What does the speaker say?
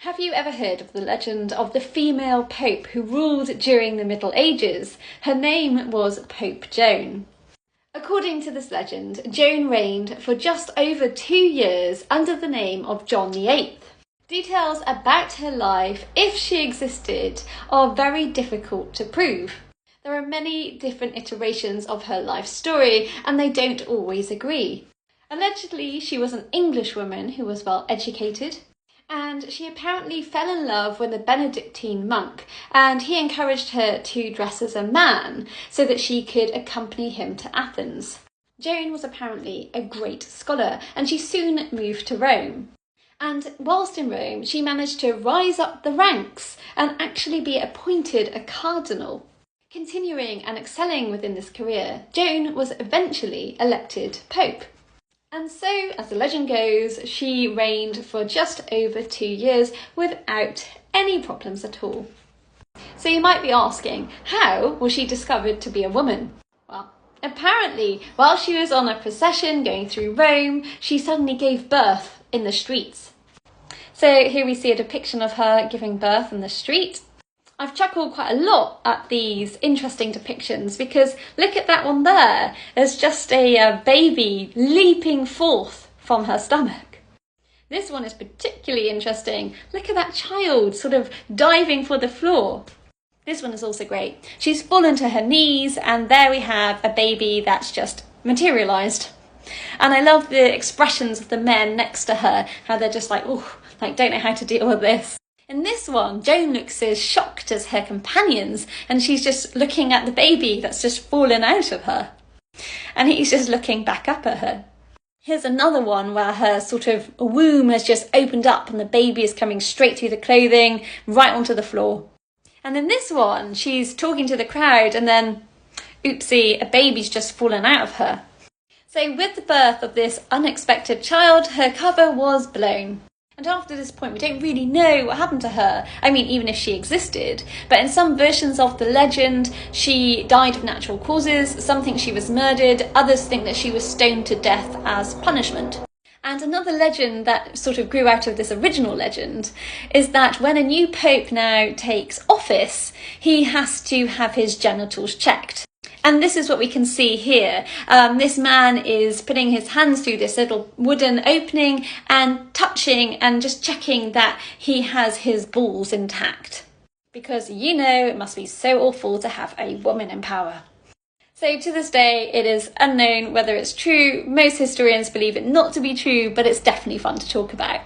Have you ever heard of the legend of the female pope who ruled during the Middle Ages? Her name was Pope Joan. According to this legend, Joan reigned for just over 2 years under the name of John VIII. Details about her life, if she existed, are very difficult to prove. There are many different iterations of her life story, and they don't always agree. Allegedly, she was an English woman who was well educated, and she apparently fell in love with a Benedictine monk, and he encouraged her to dress as a man so that she could accompany him to Athens. Joan was apparently a great scholar, and she soon moved to Rome. And whilst in Rome, she managed to rise up the ranks and actually be appointed a cardinal. Continuing and excelling within this career, Joan was eventually elected pope. And so, as the legend goes, she reigned for just over 2 years without any problems at all. So you might be asking, how was she discovered to be a woman? Well, apparently, while she was on a procession going through Rome, she suddenly gave birth in the streets. So here we see a depiction of her giving birth in the street. I've chuckled quite a lot at these interesting depictions because look at that one there. There's just a baby leaping forth from her stomach. This one is particularly interesting. Look at that child sort of diving for the floor. This one is also great. She's fallen to her knees and there we have a baby that's just materialised. And I love the expressions of the men next to her, how they're just like, oh, like don't know how to deal with this. In this one, Joan looks as shocked as her companions, and she's just looking at the baby that's just fallen out of her. And he's just looking back up at her. Here's another one where her sort of womb has just opened up and the baby is coming straight through the clothing, right onto the floor. And in this one, she's talking to the crowd and then, oopsie, a baby's just fallen out of her. So with the birth of this unexpected child, her cover was blown. And after this point, we don't really know what happened to her. I mean, even if she existed. But in some versions of the legend, she died of natural causes. Some think she was murdered. Others think that she was stoned to death as punishment. And another legend that sort of grew out of this original legend is that when a new pope now takes office, he has to have his genitals checked. And this is what we can see here. This man is putting his hands through this little wooden opening and touching and just checking that he has his balls intact. Because you know it must be so awful to have a woman in power. So to this day, it is unknown whether it's true. Most historians believe it not to be true, but it's definitely fun to talk about.